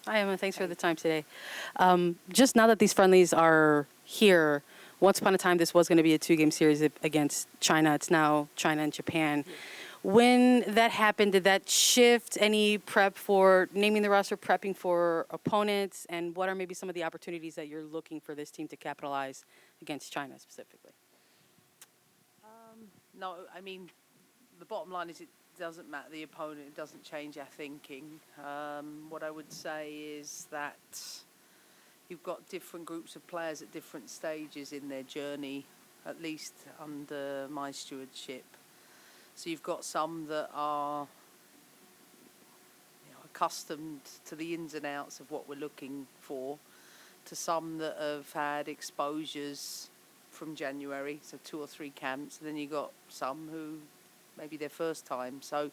Hi, Emma. Thanks for the time today. Just now that these friendlies are here, once upon a time this was going to be a two-game series against China. It's now China and Japan. Yeah. When that happened, did that shift any prep for naming the roster, prepping for opponents, and what are maybe some of the opportunities that you're looking for this team to capitalize against China specifically? No, I mean, the bottom line is it doesn't matter the opponent. It doesn't change our thinking. What I would say is that you've got different groups of players at different stages in their journey, at least under my stewardship. So you've got some that are accustomed to the ins and outs of what we're looking for, to some that have had exposures from January, so 2 or 3 camps, and then you've got some who maybe their first time. So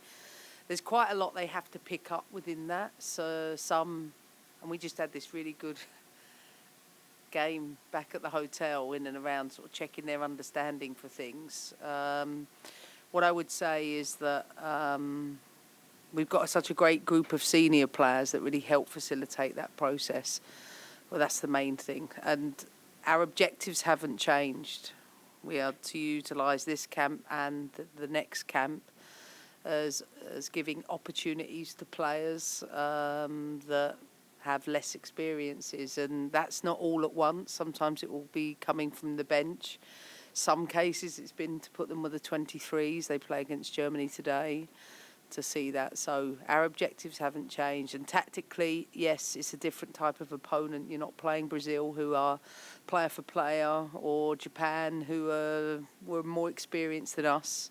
there's quite a lot they have to pick up within that. So some, and we just had this really good game back at the hotel in and around sort of checking their understanding for things. What I would say is that we've got such a great group of senior players that really help facilitate that process. Well, that's the main thing. And our objectives haven't changed. We are to utilise this camp and the next camp as giving opportunities to players that have less experiences. And that's not all at once. Sometimes it will be coming from the bench. Some cases it's been to put them with the 23s. They play against Germany today to see that. So our objectives haven't changed. And tactically, yes, it's a different type of opponent. You're not playing Brazil, who are player for player, or Japan, who were more experienced than us.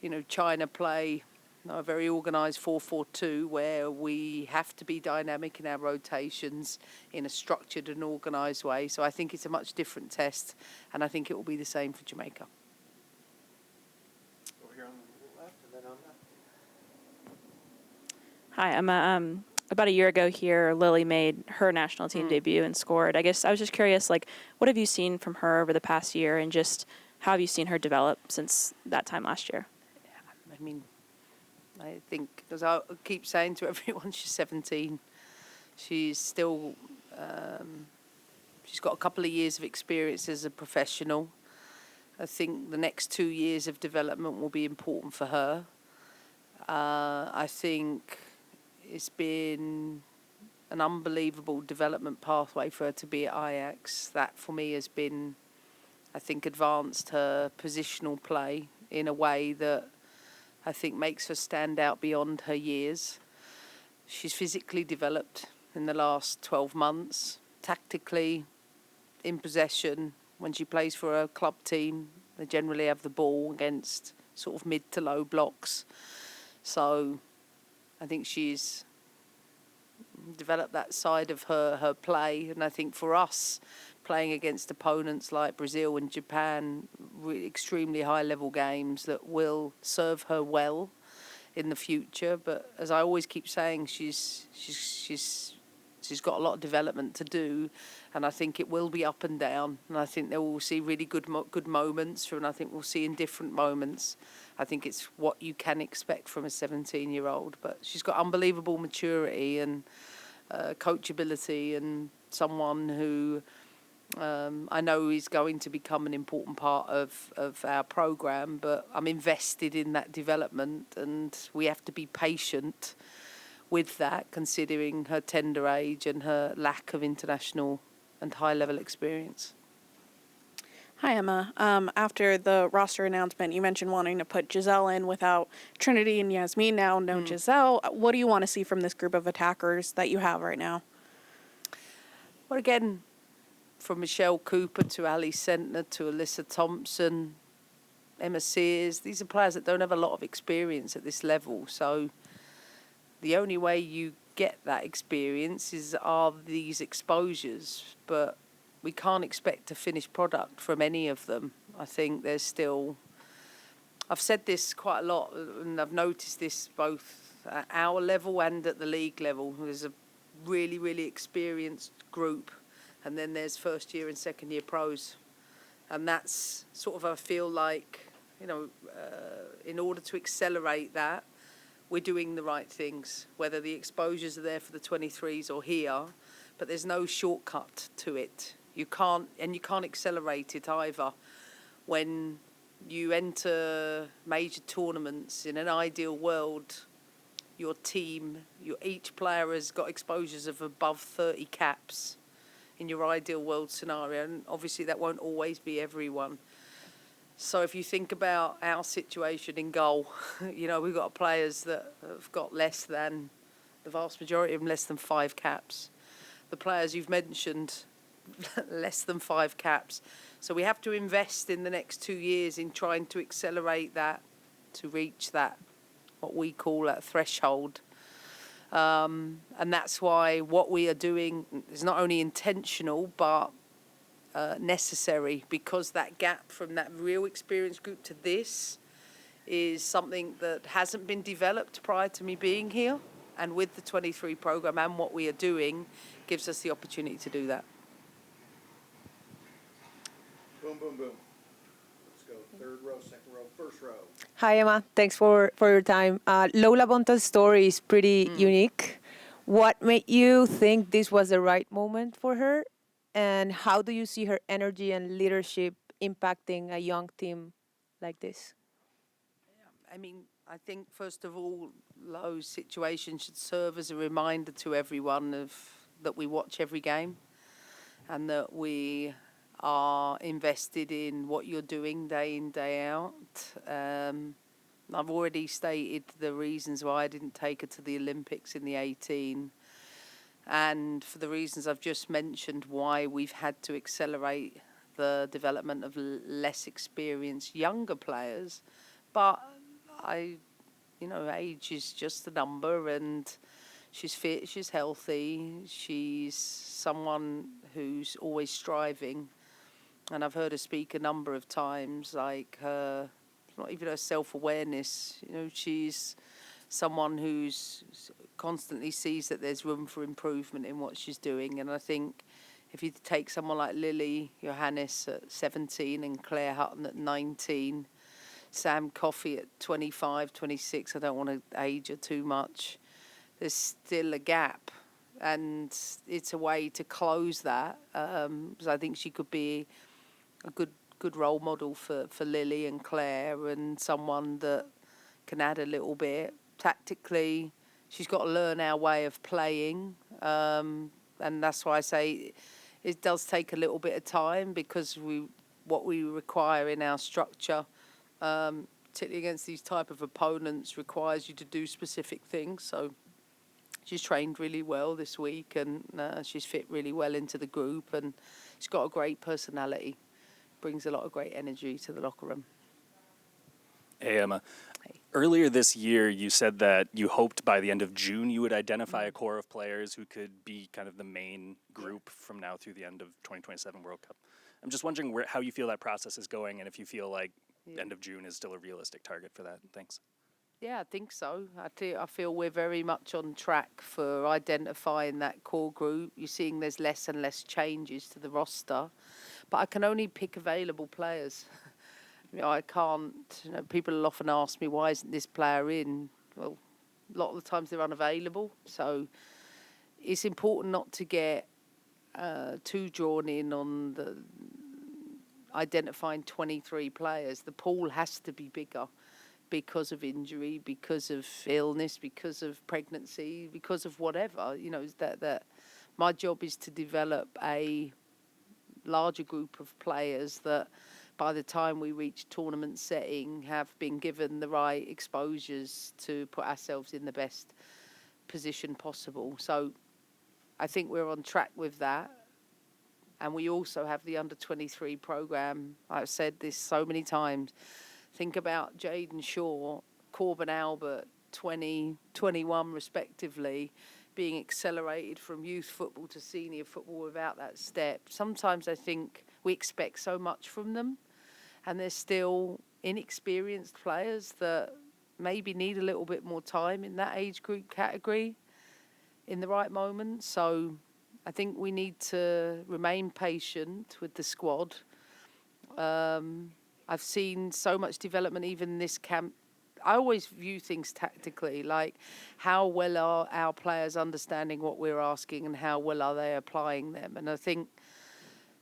You know, China play a very organised 4-4-2 where we have to be dynamic in our rotations in a structured and organised way. So I think it's a much different test, and I think it will be the same for Jamaica. Over here on the left and then on that. Hi, Emma. About a year ago here, Lily made her national team debut and scored. I guess I was just curious, like, what have you seen from her over the past year, and just how have you seen her develop since that time last year? I mean, I think, as I keep saying to everyone, she's 17. She's still, she's got a couple of years of experience as a professional. I think the next 2 years of development will be important for her. I think it's been an unbelievable development pathway for her to be at Ajax. That, for me, has been, I think, advanced her positional play in a way that I think makes her stand out beyond her years. She's physically developed in the last 12 months. Tactically, in possession, when she plays for a club team, they generally have the ball against sort of mid to low blocks. So I think she's developed that side of her play. And I think for us, playing against opponents like Brazil and Japan, extremely high-level games that will serve her well in the future. But as I always keep saying, she's got a lot of development to do, and I think it will be up and down. And I think they will see really good moments, and I think we'll see in different moments. I think it's what you can expect from a 17-year-old. But she's got unbelievable maturity and coachability, and someone who I know is going to become an important part of our programme, but I'm invested in that development, and we have to be patient with that, considering her tender age and her lack of international and high-level experience. Hi, Emma. After the roster announcement, you mentioned wanting to put Giselle in without Trinity and Yasmin now, no Giselle. What do you want to see from this group of attackers that you have right now? Well, again, from Michelle Cooper to Ali Sentner to Alyssa Thompson, Emma Sears, these are players that don't have a lot of experience at this level. So the only way you get that experience are these exposures. But we can't expect a finished product from any of them. I think there's still... I've said this quite a lot, and I've noticed this both at our level and at the league level. There's a really, really experienced group, and then there's first year and second year pros. And that's sort of, I feel like, in order to accelerate that, we're doing the right things, whether the exposures are there for the 23s or here, but there's no shortcut to it. You can't accelerate it either. When you enter major tournaments, in an ideal world, your team, each player has got exposures of above 30 caps in your ideal world scenario, and obviously that won't always be everyone. So if you think about our situation in goal, we've got players that have got less than, the vast majority of them, less than 5 caps. The players you've mentioned, less than 5 caps. So we have to invest in the next 2 years in trying to accelerate that, to reach that, what we call a threshold. And that's why what we are doing is not only intentional, but necessary, because that gap from that real experience group to this is something that hasn't been developed prior to me being here. And with the 23 program and what we are doing, gives us the opportunity to do that. Boom, boom, boom. Let's go. Third row, second row, first row. Hi, Emma. Thanks for your time. Lola Bont's story is pretty unique. What made you think this was the right moment for her? And how do you see her energy and leadership impacting a young team like this? I mean, I think, first of all, Lo's situation should serve as a reminder to everyone that we watch every game and that we are invested in what you're doing day in, day out. I've already stated the reasons why I didn't take her to the Olympics in the 18, and for the reasons I've just mentioned, why we've had to accelerate the development of less experienced younger players. But age is just a number, and she's fit, she's healthy, she's someone who's always striving. And I've heard her speak a number of times, like her, not even her self-awareness, she's someone who's constantly sees that there's room for improvement in what she's doing. And I think if you take someone like Lily Johannes at 17 and Claire Hutton at 19, Sam Coffey at 25, 26, I don't want to age her too much, there's still a gap. And it's a way to close that. Because I think she could be a good role model for Lily and Claire, and someone that can add a little bit. Tactically, she's got to learn our way of playing. And that's why I say it does take a little bit of time, because what we require in our structure, particularly against these type of opponents, requires you to do specific things. So she's trained really well this week, and she's fit really well into the group, and she's got a great personality, brings a lot of great energy to the locker room. Hey, Emma. Hey. Earlier this year, you said that you hoped by the end of June you would identify a core of players who could be kind of the main group from now through the end of 2027 World Cup. I'm just wondering how you feel that process is going, and if you feel like end of June is still a realistic target for that. Thanks. Yeah, I think so. I feel we're very much on track for identifying that core group. You're seeing there's less and less changes to the roster, but I can only pick available players. I can't, people will often ask me, why isn't this player in? Well, a lot of the times they're unavailable. So it's important not to get too drawn in on the identifying 23 players. The pool has to be bigger because of injury, because of illness, because of pregnancy, because of whatever. That my job is to develop a larger group of players that by the time we reach tournament setting have been given the right exposures to put ourselves in the best position possible. So I think we're on track with that. And we also have the under-23 program. I've said this so many times. Think about Jaden Shaw, Corbin Albert, 20, 21 respectively, being accelerated from youth football to senior football without that step. Sometimes I think we expect so much from them, and they're still inexperienced players that maybe need a little bit more time in that age group category in the right moment. So I think we need to remain patient with the squad. I've seen so much development even this camp I always view things tactically, like how well are our players understanding what we're asking and how well are they applying them. And I think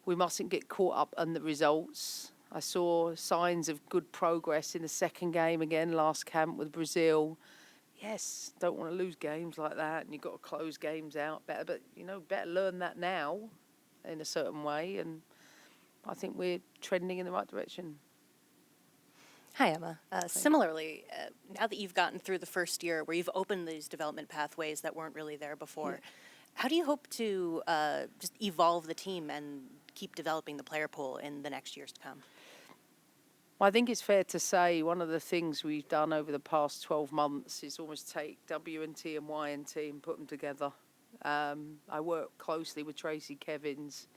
we mustn't get caught up on the results. I saw signs of good progress in the second game again last camp with Brazil. Yes, don't want to lose games like that, and you've got to close games out better. But, better learn that now in a certain way. And I think we're trending in the right direction. Hi, Emma. Similarly, now that you've gotten through the first year where you've opened these development pathways that weren't really there before, how do you hope to just evolve the team and keep developing the player pool in the next years to come? Well, I think it's fair to say one of the things we've done over the past 12 months is almost take WNT and YNT and put them together. I work closely with Tracy Kevins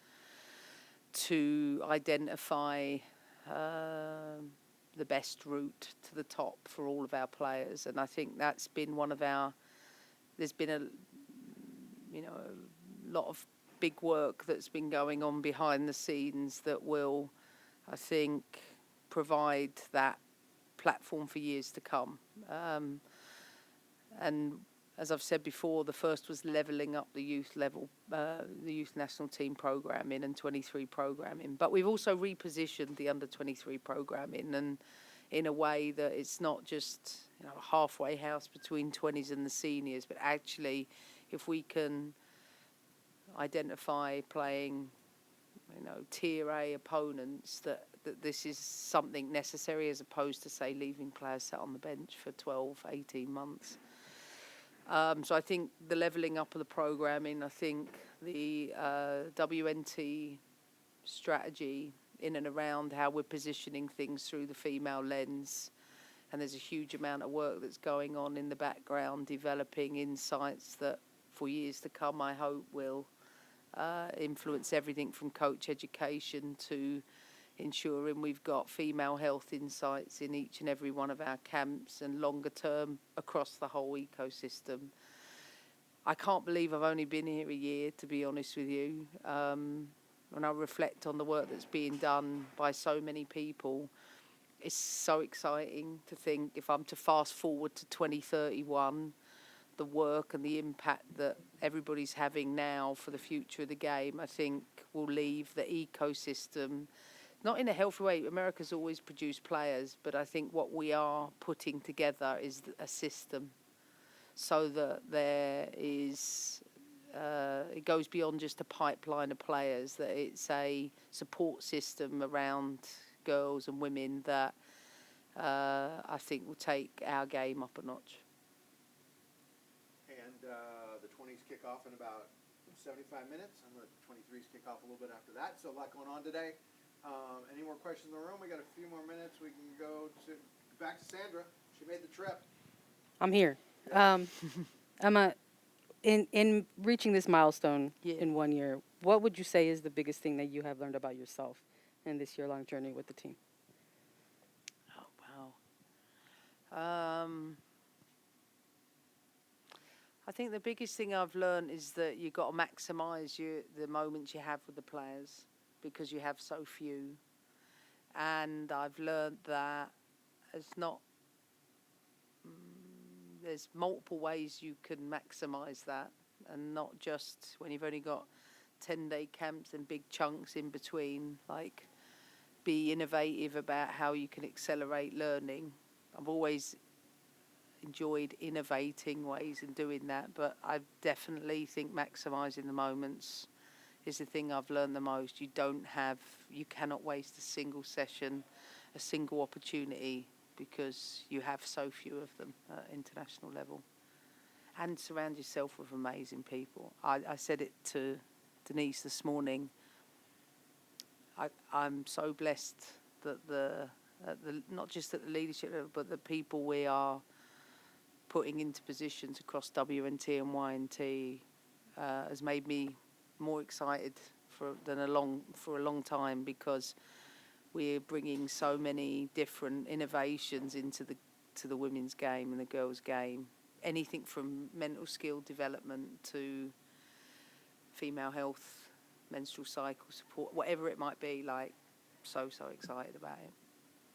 to identify the best route to the top for all of our players, and I think that's been one of our. There's been a lot of big work that's been going on behind the scenes that will, I think, provide that platform for years to come. And as I've said before, the first was levelling up the youth level, the youth national team programming and 23 programming. But we've also repositioned the under 23 programming, and in a way that it's not just a halfway house between 20s and the seniors, but actually, if we can identify playing, tier A opponents, that this is something necessary as opposed to, say, leaving players sat on the bench for 12, 18 months. So I think the levelling up of the programming, I think the WNT strategy in and around how we're positioning things through the female lens, and there's a huge amount of work that's going on in the background, developing insights that for years to come, I hope will influence everything from coach education to ensuring we've got female health insights in each and every one of our camps and longer term across the whole ecosystem. I can't believe I've only been here a year, to be honest with you. When I reflect on the work that's being done by so many people, it's so exciting to think, if I'm to fast forward to 2031, the work and the impact that everybody's having now for the future of the game, I think will leave the ecosystem, not in a healthy way. America's always produced players, but I think what we are putting together is a system so that there is, it goes beyond just a pipeline of players, that it's a support system around girls and women that I think will take our game up a notch. And the 20s kick off in about 75 minutes. I'm going to let the 23s kick off a little bit after that. So a lot going on today. Any more questions in the room? We got a few more minutes. We can go back to Sandra. She made the trip. I'm here. Emma, in reaching this milestone in 1 year, what would you say is the biggest thing that you have learned about yourself in this year-long journey with the team? Oh, wow. I think the biggest thing I've learned is that you've got to maximise the moments you have with the players, because you have so few. And I've learned that it's not, there's multiple ways you can maximise that, and not just when you've only got 10-day camps and big chunks in between. Like, be innovative about how you can accelerate learning. I've always enjoyed innovating ways in doing that, but I definitely think maximising the moments is the thing I've learned the most. You cannot waste a single session, a single opportunity, because you have so few of them at international level. And surround yourself with amazing people. I said it to Denise this morning. I'm so blessed that not just at the leadership level, but the people we are putting into positions across WNT and YNT has made me more excited for a long time, because we're bringing so many different innovations into the women's game and the girls' game. Anything from mental skill development to female health, menstrual cycle support, whatever it might be. Like, so excited about it.